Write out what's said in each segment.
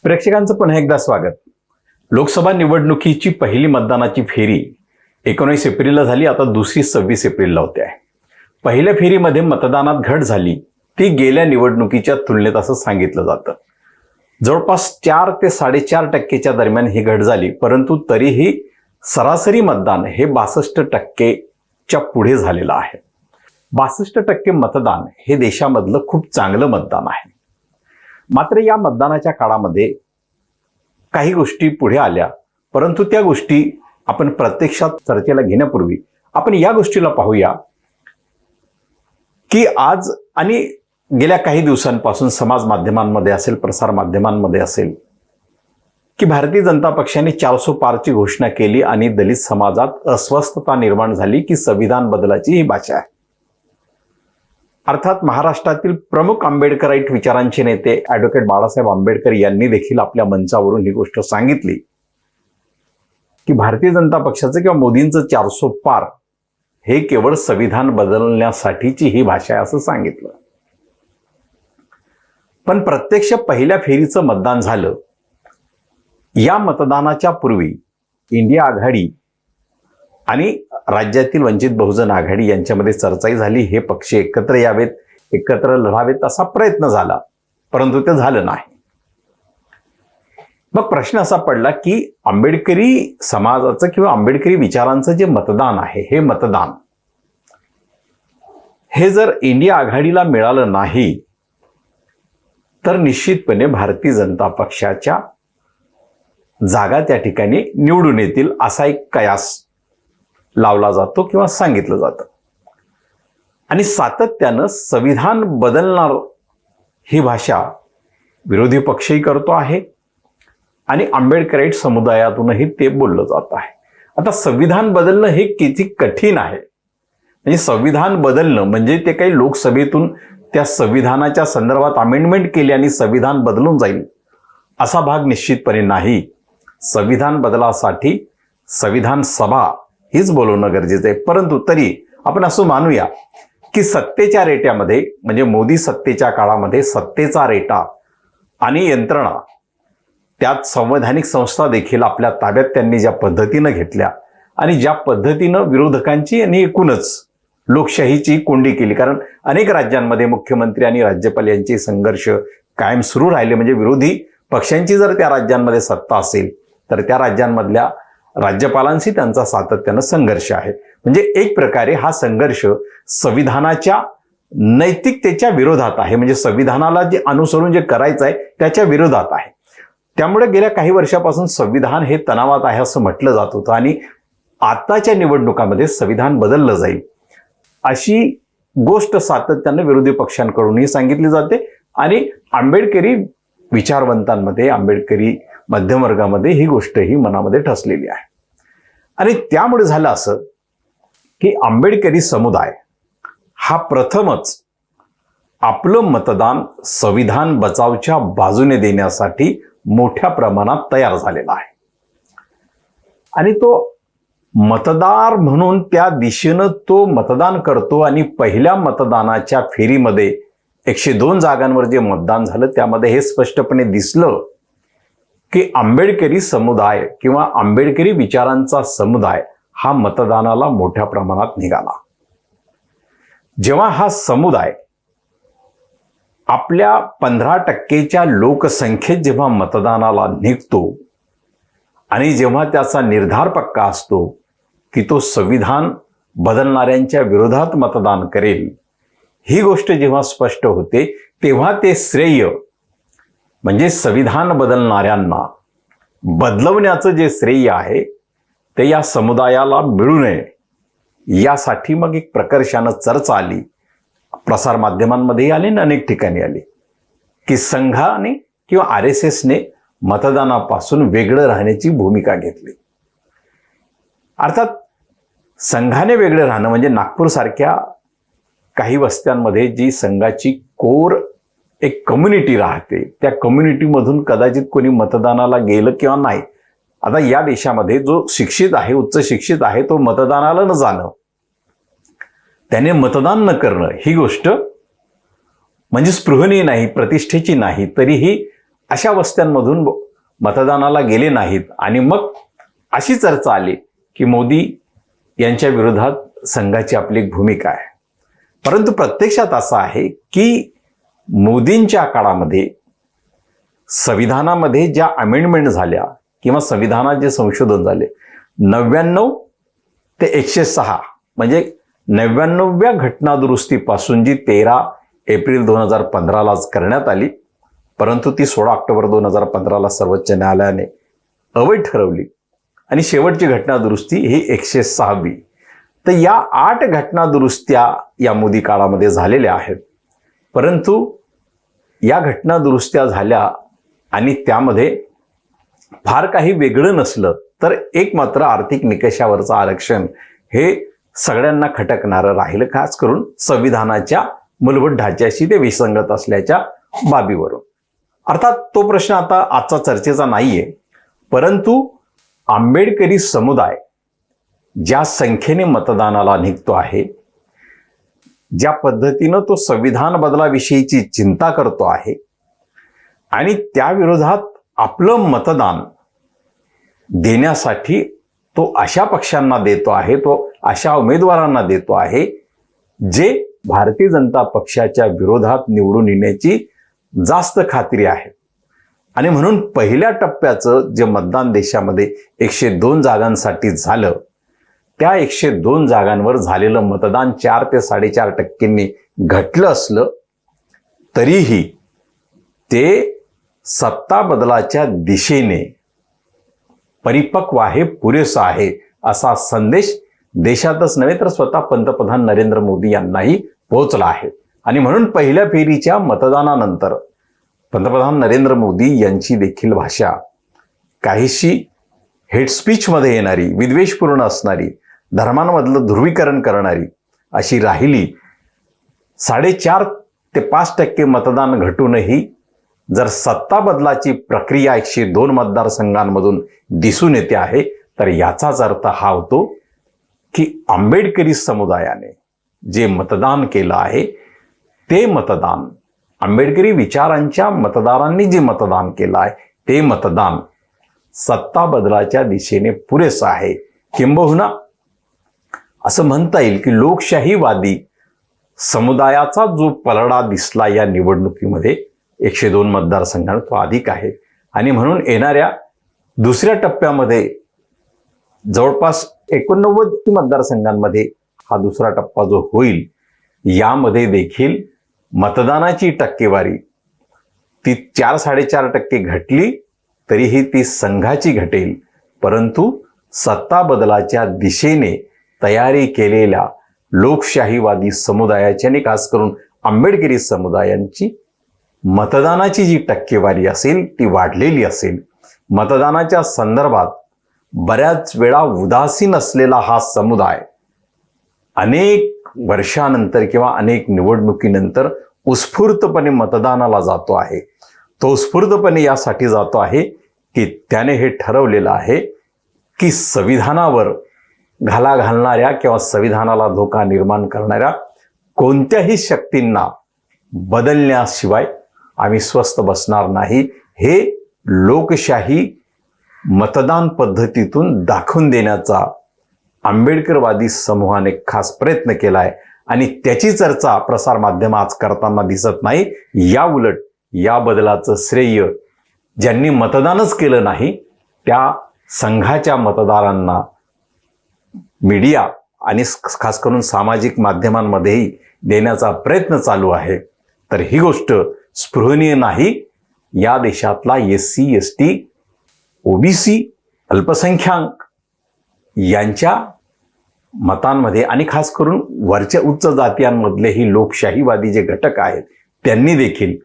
प्रेक्षकांचं पुन्हा एकदा स्वागत. लोकसभा निवडणुकीची पहिली मतदानाची फेरी 19 एप्रिलला झाली. आता दुसरी 26 एप्रिलला होते आहे. पहिल्या फेरीमध्ये मतदानात घट झाली ती गेल्या निवडणुकीच्या तुलनेत असं सांगितलं जातं. जवळपास 4 ते 4.5% दरम्यान ही घट झाली, परंतु तरीही सरासरी मतदान हे 62% पुढे झालेलं आहे. 62% मतदान हे देशामधलं खूप चांगलं मतदान आहे. मात्र या मतदानाच्या काळामध्ये काही गोष्टी पुढे आल्या, परंतु त्या गोष्टी आपण प्रत्यक्षात चर्चेला घेण्यापूर्वी आपण या गोष्टीला पाहूया की आज आणि गेल्या काही दिवसांपासून समाज माध्यमांमध्ये असेल, प्रसार माध्यमांमध्ये असेल, की भारतीय जनता पक्षाने 400 पारची घोषणा केली आणि दलित समाजात अस्वस्थता निर्माण झाली की संविधान बदलाची ही भाषा आहे. अर्थात महाराष्ट्रातील प्रमुख आंबेडकराईट विचारांचे नेते ॲडव्होकेट बाळासाहेब आंबेडकर यांनी देखील आपल्या मंचावरून ही गोष्ट सांगितली की भारतीय जनता पक्षाचं किंवा मोदींचं 400 पार हे केवळ संविधान बदलण्यासाठीची ही भाषा आहे असं सांगितलं. पण प्रत्यक्ष पहिल्या फेरीचं मतदान झालं. या मतदानाच्या पूर्वी इंडिया आघाडी आणि राज्यातील वंचित बहुजन आघाडी यांच्यामध्ये चर्चाही झाली. हे पक्ष एकत्र यावेत, एकत्र लढावेत असा प्रयत्न झाला, परंतु ते झालं नाही. मग प्रश्न असा पडला की आंबेडकरी समाजाचं किंवा आंबेडकरी विचारांचं जे मतदान आहे, हे मतदान हे जर इंडिया आघाडीला मिळालं नाही तर निश्चितपणे भारतीय जनता पक्षाच्या जागा त्या ठिकाणी निवडून येतील असा एक कयास लावला जातो किंवा सांगितलं जातं. आणि सातत्यानं संविधान बदलणार ही भाषा विरोधी पक्षही करतो आहे आणि आंबेडकराईट समुदायातूनही ते बोललं जात आहे. आता संविधान बदलणं हे किती कठीण आहे, म्हणजे संविधान बदलणं म्हणजे ते काही लोकसभेतून त्या संविधानाच्या संदर्भात अमेंडमेंट केली आणि संविधान बदलून जाईल असा भाग निश्चितपणे नाही. संविधान बदलासाठी संविधान सभा हीच बोलवणं गरजेचं आहे. परंतु तरी आपण असं मानूया की सत्तेच्या रेट्यामध्ये, म्हणजे मोदी सत्तेच्या काळामध्ये सत्तेचा रेटा आणि यंत्रणा, त्यात संवैधानिक संस्था देखील आपल्या ताब्यात त्यांनी ज्या पद्धतीनं घेतल्या आणि ज्या पद्धतीनं विरोधकांची आणि एकूणच लोकशाहीची कोंडी केली, कारण अनेक राज्यांमध्ये मुख्यमंत्री आणि राज्यपाल यांचे संघर्ष कायम सुरू राहिले. म्हणजे विरोधी पक्षांची जर त्या राज्यांमध्ये सत्ता असेल तर त्या राज्यांमधल्या राज्यपालांशी त्यांचा सातत्यानं संघर्ष आहे. म्हणजे एक प्रकारे हा संघर्ष संविधानाच्या नैतिकतेच्या विरोधात आहे, म्हणजे संविधानाला जे अनुसरून जे करायचं आहे त्याच्या विरोधात आहे. त्यामुळे गेल्या काही वर्षापासून संविधान हे तणावात आहे असं म्हटलं जात होतं आणि आताच्या निवडणुकामध्ये संविधान बदललं जाईल अशी गोष्ट सातत्यानं विरोधी पक्षांकडूनही सांगितली जाते आणि आंबेडकरी विचारवंतांमध्ये, आंबेडकरी मध्यमवर्गामध्ये ही गोष्टही मनामध्ये ठसलेली आहे. आणि त्यामुळे झालं असं की आंबेडकरी समुदाय हा प्रथमच आपलं मतदान संविधान बचावच्या बाजूने देण्यासाठी मोठ्या प्रमाणात तयार झालेला आहे. आणि तो मतदार म्हणून त्या दिशेनं तो मतदान करतो आणि पहिल्या मतदानाच्या फेरीमध्ये 102 जागांवर जे मतदान झालं त्यामध्ये हे स्पष्टपणे दिसलं की आंबेडकरी समुदाय किंवा आंबेडकरी विचारांचा समुदाय हा मतदानाला मोठ्या प्रमाणात निघाला. जेव्हा हा समुदाय आपल्या 15% लोकसंख्येत जेव्हा मतदानाला निघतो आणि जेव्हा त्याचा निर्धार पक्का असतो की तो संविधान बदलणाऱ्यांच्या विरोधात मतदान करेल, ही गोष्ट जेव्हा स्पष्ट होते तेव्हा ते श्रेय, म्हणजे संविधान बदलणाऱ्यांना बदलवण्याचं जे श्रेय आहे ते या समुदायाला मिळू नये यासाठी मग एक प्रकर्षानं चर्चा आली, प्रसार माध्यमांमध्येही आली आणि अनेक ठिकाणी आली की संघाने किंवा RSSने मतदानापासून वेगळं राहण्याची भूमिका घेतली. अर्थात संघाने वेगळं राहणं म्हणजे नागपूरसारख्या काही वस्त्यांमध्ये जी संघाची कोर एक कम्युनिटी राहते, त्या कम्युनिटीमधून कदाचित कोणी मतदानाला गेलं किंवा नाही. आता या देशामध्ये जो शिक्षित आहे, उच्च शिक्षित आहे, तो मतदानाला न जाणं, त्याने मतदान न करणं ही गोष्ट म्हणजे स्पृहणीय नाही, प्रतिष्ठेची नाही, तरीही अशा वस्त्यांमधून मतदानाला गेले नाहीत आणि मग अशी चर्चा आली की मोदी यांच्या विरोधात संघाची आपली एक भूमिका आहे. परंतु प्रत्यक्षात असं आहे की मोदींच्या काळामध्ये संविधानामध्ये ज्या अमेंडमेंट झाल्या किंवा संविधानात जे संशोधन झाले 99 ते 106 म्हणजे 99व्या घटनादुरुस्तीपासून जी 13 एप्रिल 2015लाच करण्यात आली, परंतु ती 16 ऑक्टोबर 2015ला सर्वोच्च न्यायालयाने अवैध ठरवली आणि शेवटची घटनादुरुस्ती ही 106वी. तर या 8 घटनादुरुस्त्या या मोदी काळामध्ये झालेल्या आहेत. परंतु या घटनादुरुस्त्या झाल्या आणि त्यामध्ये फार काही वेगळं नसलं तर एक मात्र आर्थिक निकषावरचं आरक्षण हे सगळ्यांना खटकणारं राहिलं, खास करून संविधानाच्या मूलभूत ढाच्याशी ते विसंगत असल्याच्या बाबीवरून. अर्थात तो प्रश्न आता आजचा चर्चेचा नाहीये, परंतु आंबेडकरी समुदाय ज्या संख्येने मतदानाला निघतो आहे, ज्या पद्धतीनं तो संविधान बदलाविषयीची चिंता करतो आहे आणि त्या विरोधात आपलं मतदान देण्यासाठी तो अशा पक्षांना देतो आहे, तो अशा उमेदवारांना देतो आहे जे भारतीय जनता पक्षाच्या विरोधात निवडून येण्याची जास्त खात्री आहे. आणि म्हणून पहिल्या टप्प्याचं जे मतदान देशामध्ये 102 जागांसाठी झालं, त्या 102 जागांवर झालेलं मतदान 4 ते 4.5% घटलं असलं तरीही ते सत्ता बदलाच्या दिशेने परिपक्व आहे, पुरेसं आहे असा संदेश देशातच नव्हे तर स्वतः पंतप्रधान नरेंद्र मोदी यांनाही पोहोचला आहे. आणि म्हणून पहिल्या फेरीच्या मतदानानंतर पंतप्रधान नरेंद्र मोदी यांची देखील भाषा काहीशी हेट स्पीचमध्ये येणारी, विद्वेषपूर्ण असणारी, धर्मांमधलं ध्रुवीकरण करणारी अशी राहिली. 4.5 ते 5% मतदान घटूनही जर सत्ता बदलाची प्रक्रिया 102 मतदारसंघांमधून दिसून येते आहे तर याचाच अर्थ हा होतो की आंबेडकरी समुदायाने जे मतदान केलं आहे ते मतदान, आंबेडकरी विचारांच्या मतदारांनी जे मतदान केलं आहे ते मतदान सत्ता बदलाच्या दिशेने पुरेसं आहे. किंबहुना असं म्हणता येईल की लोकशाहीवादी समुदायाचा जो पलडा दिसला या निवडणुकीमध्ये 102 मतदारसंघांत तो अधिक आहे. आणि म्हणून येणाऱ्या दुसऱ्या टप्प्यामध्ये जवळपास 89 मतदारसंघांमध्ये हा दुसरा टप्पा जो होईल, यामध्ये देखील मतदानाची टक्केवारी ती 4-4.5% घटली तरीही ती संघाची घटेल, परंतु सत्ता बदलाच्या दिशेने तयारी केलेल्या लोकशाहीवादी समुदायाची आणि खास करून आंबेडकरी समुदायांची मतदानाची जी टक्केवारी असेल ती वाढलेली असेल. मतदानाच्या संदर्भात बऱ्याच वेळा उदासीन असलेला हा समुदाय अनेक वर्षानंतर किंवा अनेक निवडणुकीनंतर उत्स्फूर्तपणे मतदानाला जातो आहे. तो उत्स्फूर्तपणे यासाठी जातो आहे की त्याने हे ठरवलेलं आहे की संविधानावर घाला घालणाऱ्या किंवा संविधानाला धोका निर्माण करणाऱ्या कोणत्याही शक्तींना बदलण्याशिवाय आम्ही स्वस्थ बसणार नाही. हे लोकशाही मतदान पद्धतीतून दाखवून देण्याचा आंबेडकरवादी समूहाने खास प्रयत्न केला आहे आणि त्याची चर्चा प्रसारमाध्यम आज करताना दिसत नाही. या उलट या बदलाचं श्रेय ज्यांनी मतदानच केलं नाही त्या संघाच्या मतदारांना मीडिया आणि खास करून सामाजिक माध्यमांमध्येही देण्याचा प्रयत्न चालू आहे. तर ही गोष्ट स्पृहणीय नाही. या देशातला SC, ST, OBC, अल्पसंख्याक यांच्या मतांमध्ये आणि खास करून वरच्या उच्च जातीयांमधलेही लोकशाहीवादी जे घटक आहेत त्यांनी देखील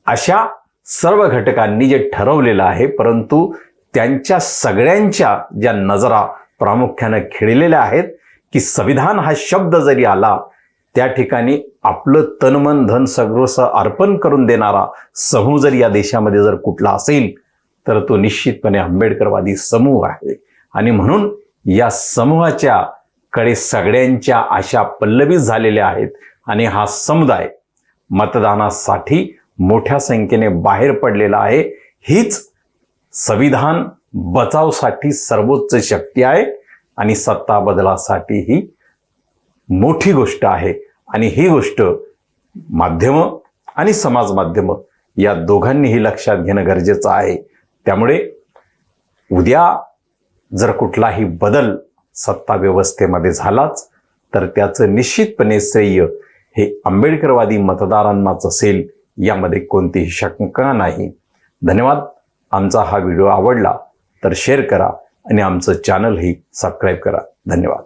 अशा सर्व घटकांनी जे ठरवलेलं आहे, परंतु त्यांच्या सगळ्यांच्या ज्या नजरा प्रामुख्याने खिळलेल्या आहेत की संविधान हा शब्द जरी आला त्या ठिकाणी आपलं तन मन धन सगळं अर्पण करून देणारा समूह जर या देशामध्ये जर कुठला असेल तर तो निश्चितपणे आंबेडकरवादी समूह आहे. आणि म्हणून या समूहाच्या कडे सगळ्यांच्या आशा पल्लवित झालेल्या आहेत आणि हा समुदाय मतदानासाठी मोठ्या संख्येने बाहेर पडलेला आहे. हीच संविधान बचावसाठी सर्वोच्च शक्ती आहे आणि सत्ता बदलासाठी ही मोठी गोष्ट आहे. आणि ही गोष्ट माध्यमं आणि समाज माध्यमं या दोघांनीही लक्षात घेणं गरजेचं आहे. त्यामुळे उद्या जर कुठलाही बदल सत्ता व्यवस्थेमध्ये झालाच तर त्याचं निश्चितपणे श्रेय हे आंबेडकरवादी मतदारांनाच असेल, यामध्ये कोणतीही शंका नाही. धन्यवाद. आमचा हा व्हिडिओ आवडला तर शेअर करा आणि आमचं चॅनलही सबस्क्राईब करा. धन्यवाद.